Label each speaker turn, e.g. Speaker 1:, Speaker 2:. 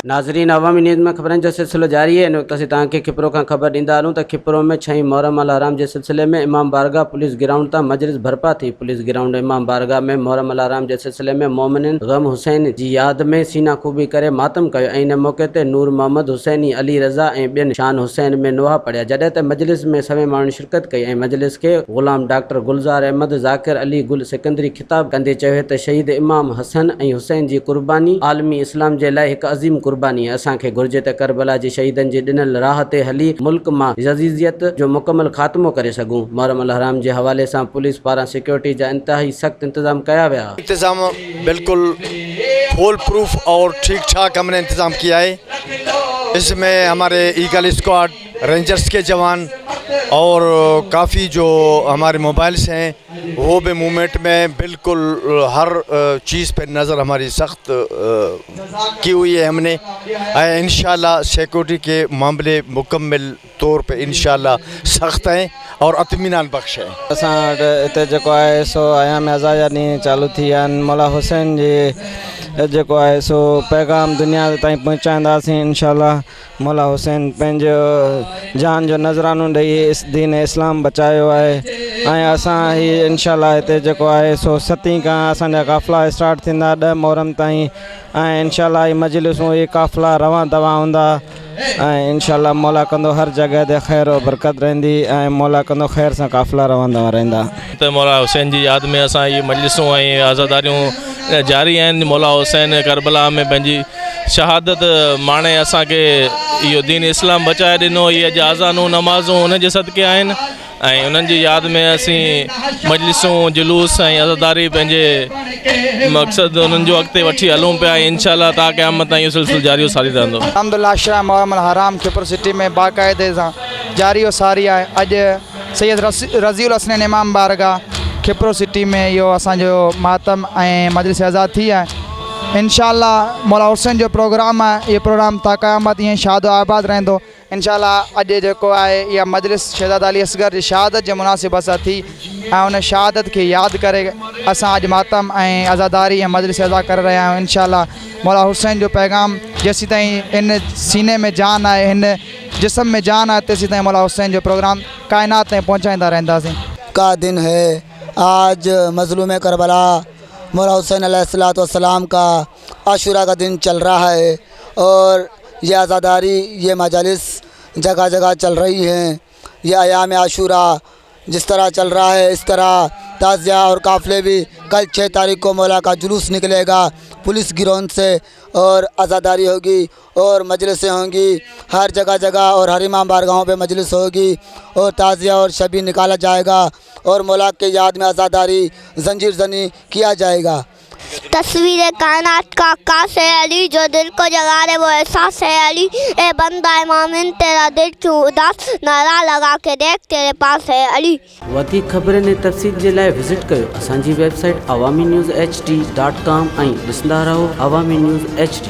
Speaker 1: नाज़रीन, अवामी न्यूज़ में ख़बरनि जो सिलसिलो जारी है। इन वक्त असीं तव्हांखे खिपरो खां ख़बर ॾींदा हलूं त खिपरो में 6 मुहर्रम अल हराम जे सिलसिले में इमाम बारगाह पुलिस ग्राउंड तां मजलिस भरपा थी। पुलिस ग्राउंड इमाम बारगाह में मुहर्रम अल हराम जे सिलसिले में मोमिनिन गम हुसैन जी याद में सीना खूबी करे मातम कयो ऐं इन मौक़े ते नूर मोहम्मद हुसैनी, अली रज़ा ऐं ॿियनि शान हुसैन में नुहा पढ़िया। जॾहिं त मजलिस में सवे माण्हुनि शिरकत कई ऐं मजलिस खे ग़ुलाम डॉक्टर गुलज़ार अहमद, ज़ाकिर अली गुल सिकंदरी ख़िताब कंदे चयो त शहीद इमाम हसन ऐं हुसैन जी कुर्बानी आलमी इस्लाम जे लाइ हिकु अज़ीम कुर्बानी आहे। असांखे घुर्जे त करबला जी शहीदनि जी ॾिनल राह ते हली मुल्क मां ज़ज़ीज़ियत जो मुकमल ख़ात्मो करे सघूं। मुहर्रम अल हराम जे हवाले सां पुलिस पारां सिक्योरिटी जा इंतहाई सख़्त इंतज़ाम कया विया।
Speaker 2: इंतज़ाम बिल्कुल फुल प्रूफ और ठीक ठाक हमने इंतज़ाम किया है। इसमें हमारे ईगल स्क्वाड, रेंजर्स के जवान और काफ़ी जो हमारे मोबाइल्स हैं वो भी मूवमेंट में बिल्कुल हर चीज़ पे नज़र हमारी सख्त की हुई है हमने। इंशाल्लाह सिक्योरिटी के मामले मुकम्मल तौर पे इंशाल्लाह सख्त हैं और इत्मीनान बख्श हैं।
Speaker 3: असां हिते जेको आहे सो आयाम अज़ा जा ॾींहं चालू थी विया आहिनि। मौला हुसैन जी जेको आहे सो पैगाम दुनिया ताईं पहुचाईंदासीं इंशाल्लाह। मौला हुसैन पंहिंजो जान जो नज़रानो ॾेई इस दीन इस्लाम बचायो आहे ऐं असां ही इंशाल्लाह हिते जेको आहे सो 7 खां असांजा काफ़िला स्टार्ट थींदा 10 मुहर्रम ताईं ऐं इंशाल्लाह ही मजलिसूं ही काफ़िला रवां दवां हूंदा ऐं इंशाल्लाह मौला कंदो हर जगह ते ख़ैर और बरकत रहंदी ऐं मौला कंदो ख़ैर सां काफ़िला रवंदा रहंदा।
Speaker 4: त मौला हुसैन जी यादि में असां ये मजलिसूं ऐं आज़ादारियूं जारी आहिनि। मौला हुसैन करबला में पंहिंजी शहादत माणे असांखे इहो दीन इस्लाम बचाए ॾिनो। इहे अॼु आज़ानूं नमाज़ूं उन जे सदके आहिनि ऐं उन्हनि जी यादि में असीं मजलिसूं जुलूस ऐं आज़ादारी पंहिंजे मक़सदु उन्हनि जो अॻिते वठी हलूं पिया। इंशाल्लाह ता क़यामत ताईं इहो सिलसिलो जारी सारी रहंदो।
Speaker 5: अल्हम्दुलिल्लाह शाह मुहर्रम अल हराम खिपर सिटी में बाक़ाइदे सां जारी सारी आहे। अॼु सैयद रज़ीउल हसनैन इमाम बारगाह खिपरो सिटी में इहो असांजो मातम ऐं मजलिस आज़ाद थी आहे। इंशाल्लाह मौला हुसैन जो प्रोग्राम आहे। इहो प्रोग्राम ता क़यामत ईअं शादो आबाद रहंदो इंशाल्लाह। अॼु जेको आहे इहा मजलिस शहज़ादा अली असगर जी शहादत जे मुनासिब सां थी ऐं उन शहादत खे यादि करे असां अॼु मातम ऐं आज़ादारी ऐं मजलिस अदा करे रहिया आहियूं। इंशाल्लाह मौला हुसैन जो पैगाम जेसीं ताईं इन सीने में जान आहे, हिन जिस्म में जान आहे, तेसीं ताईं मौला हुसैन जो प्रोग्राम कायनात ताईं पहुचाईंदा रहंदासीं।
Speaker 6: का दिन है आज, मज़लूम करबला मौला हुसैन अलैहिस्सलाम का आशूरा का दिन चल रहा है और ये आज़ादारी, ये मजालिस जगह जगह चल रही हैं। ये अयाम आशूरा जिस तरह चल रहा है इस तरह ताज़िया और काफ़िले भी कल 6 तारीख को मौला का जुलूस निकलेगा पुलिस ग्राउंड से और आज़ादारी होगी और मजलिसें होंगी हर जगह जगह और हर इमाम बारगाहों पे मजलिस होगी और ताज़िया और शबी निकाला जाएगा और मौला के याद में आज़ादारी जंजीर जनी किया जाएगा।
Speaker 7: तस्वीर कायनात का आकाश है अली, जो दिल को जगा दे वो एहसास है अली। ए बंदा है मोमिन तेरा दिल क्यों उदास, नारा लगा के देख तेरे पास है अली।
Speaker 1: वधीक ख़बरनि ऐं तफ़सील जे लाइ विज़िट कयो असांजी वेबसाइट awamiNewsHD.com ऐं ॾिसंदा रहो अवामी न्यूज़ HD।